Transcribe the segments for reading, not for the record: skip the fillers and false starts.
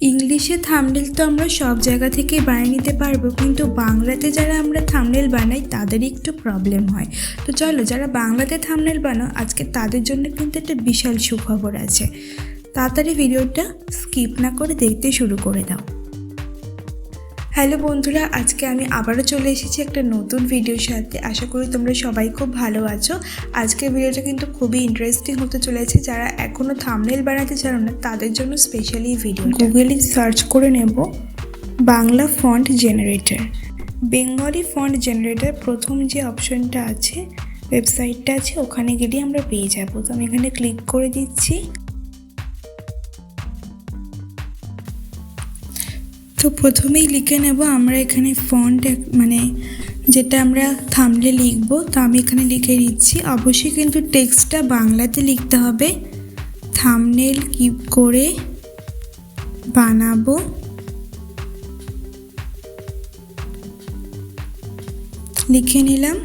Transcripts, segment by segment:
ইংলিশে থাম্বনেল তো আমরা সব জায়গা থেকেই বানিয়ে নিতে পারবো, কিন্তু বাংলাতে যারা আমরা থাম্বনেল বানাই তাদেরই একটু প্রবলেম হয়। তো চলো, যারা বাংলাতে থাম্বনেল বানাও আজকে তাদের জন্য কিন্তু একটা বিশাল সুখবর আছে। তাড়াতাড়ি ভিডিওটা স্কিপ না করে দেখতে শুরু করে দাও। হ্যালো বন্ধুরা, আজকে আমি আবারও চলে এসেছি একটা নতুন ভিডিওর সাথে। আশা করি তোমরা সবাই খুব ভালো আছো। আজকের ভিডিওটা কিন্তু খুবই ইন্টারেস্টিং হতে চলেছে। যারা এখনও থাম্বনেল বানাতে জানো না তাদের জন্য স্পেশালি ভিডিও। গুগলে সার্চ করে নেব Bangla font generator, Bengali font generator. প্রথম যে অপশনটা আছে, ওয়েবসাইটটা আছে, ওখানে গেলে আমরা পেয়ে যাবো। তো আমি এখানে ক্লিক করে দিচ্ছি। তো প্রথমেই লিখে নেব আমরা এখানে ফন্ট, মানে যেটা আমরা থাম্বনেলে লিখব। তো আমি এখানে লিখে দিচ্ছি। অবশ্যই কিন্তু টেক্সটটা বাংলাতে লিখতে হবে। থাম্বনেল কি করে বানাবো, লিখে নিলাম।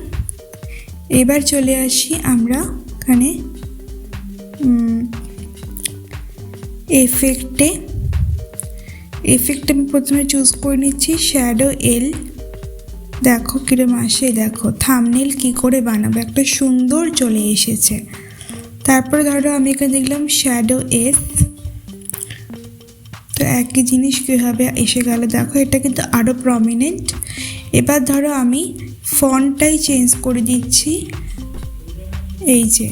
এবার চলে আসি আমরা এখানে এফেক্ট আমি প্রথমে চুজ করে নিচ্ছি শ্যাডো এল। দেখো কিরম আসে, দেখো থাম্বনেল কি করে বানাবো, একটা সুন্দর চলে এসেছে। তারপরে ধরো আমি এখানে দেখলাম শ্যাডো এস, তো একই জিনিস কীভাবে এসে গেল দেখো, এটা কিন্তু আরও প্রমিনেন্ট। এবার ধরো আমি ফন্টটাই চেঞ্জ করে দিচ্ছি, এই যে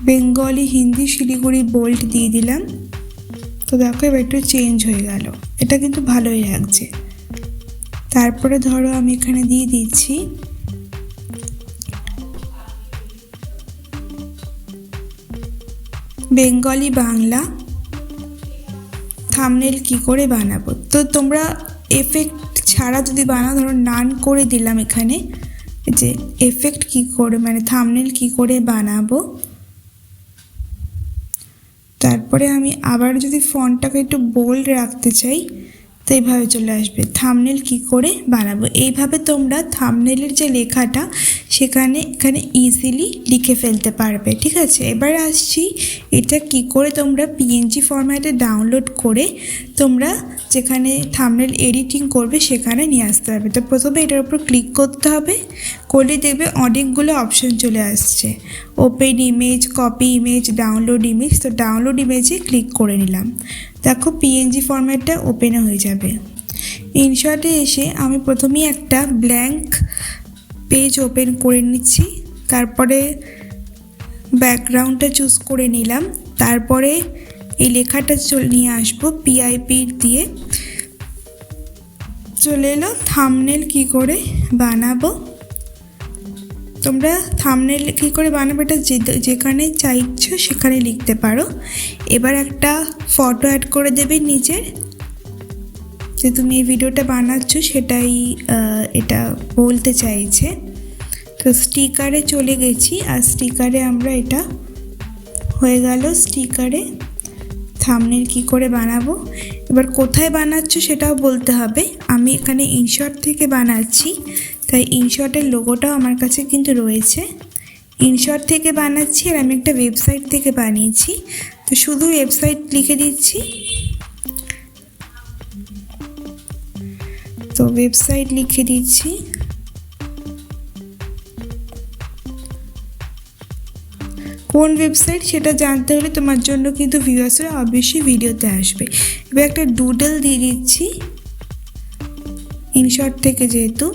বেঙ্গলি, হিন্দি, শিলিগুড়ি বোল্ড দিয়ে দিলাম। তো দেখো এবার একটু চেঞ্জ হয়ে গেল, এটা কিন্তু ভালোই লাগছে। তারপরে ধরো আমি এখানে দিয়ে দিচ্ছি বেঙ্গলি বাংলা থাম্বনেল কি করে বানাবো। তো তোমরা এফেক্ট ছাড়া যদি বানাও, ধরো নান করে দিলাম এখানে, যে এফেক্ট কি করে, মানে থাম্বনেল কি করে বানাবো। তারপরে আমি আবার যদি ফন্টটাকে একটু বোল্ড রাখতে চাই, তো এইভাবে চলে আসবে থাম্বনেল কি করে বানাবো। এইভাবে তোমরা থাম্বনেলের যে লেখাটা এখানে ইজিলি লিখে ফেলতে পারবে, ঠিক আছে। এবার আসছি এটা কি করে তোমরা পিএনজি ফরম্যাটে ডাউনলোড করে তোমরা যেখানে থাম্বনেল এডিটিং করবে সেখানে নিয়ে আসতে হবে। তো প্রথমে এটার উপর ক্লিক করতে হবে, করলে দেখবে অনেকগুলো অপশন চলে আসছে, open image, copy image, download image. তো ডাউনলোড ইমেজে ক্লিক করে নিলাম। দেখো পিএনজি ফরম্যাটটা ওপেন হয়ে যাবে। ইনশটে এসে আমি প্রথমেই একটা ব্ল্যাঙ্ক পেজ ওপেন করে নিচ্ছি। তারপরে ব্যাকগ্রাউন্ডটা চুজ করে নিলাম। তারপরে এই লেখাটা নিয়ে আসবো পিআইপি দিয়ে। চলে এলো থাম্বনেল কি করে বানাবো। তোমরা থাম্বনেল কী করে বানাবে এটা যেখানে চাইছো সেখানে লিখতে পারো। এবার একটা ফটো অ্যাড করে দেবে নিজের, যে তুমি এই ভিডিওটা বানাচ্ছো সেটাই এটা বলতে চাইছে। তো স্টিকারে চলে গেছি, আর স্টিকারে আমরা এটা হয়ে গেল স্টিকারে থাম্বনেল কি করে বানাবো। এবার কোথায় বানাচ্ছো সেটাও বলতে হবে। আমি এখানে ইনশট থেকে বানাচ্ছি, তাই ইনশটের লোগোটাও আমার কাছে কিন্তু রয়েছে। ইনশট থেকে বানাচ্ছি, আর আমি একটা ওয়েবসাইট থেকে বানিয়েছি। তো শুধু ওয়েবসাইট লিখে দিচ্ছি। তো ওয়েবসাইট লিখে দিচ্ছি। কোন ওয়েবসাইট সেটা জানতে হলে তোমার জন্য কিন্তু ভিউয়ার্সরা অবশ্যই ভিডিওতে আসবে। এবার একটা ডুডল দিয়ে দিচ্ছি ইনশট থেকে যেহেতু।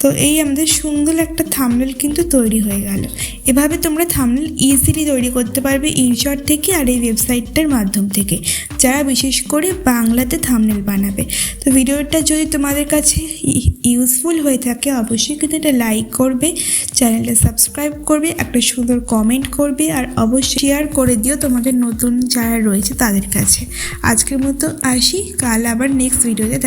তো এই আমাদের সুন্দর একটা থাম্বনেল কিন্তু তৈরি হয়ে গেল। এভাবে তোমরা থাম্বনেল ইজিলি তৈরি করতে পারবে ইনশট থেকে আর এই ওয়েবসাইটটার মাধ্যম থেকে, যারা বিশেষ করে বাংলাতে থাম্বনেল বানাবে। তো ভিডিওটা যদি তোমাদের কাছে ইউজফুল হয়ে থাকে অবশ্যই কিন্তু এটা লাইক করবে, চ্যানেলটা সাবস্ক্রাইব করবে, একটা সুন্দর কমেন্ট করবে, আর অবশ্যই শেয়ার করে দিও তোমাদের নতুন যারা রয়েছে তাদের কাছে। আজকের মতো আসি, কাল আবার নেক্সট ভিডিওতে।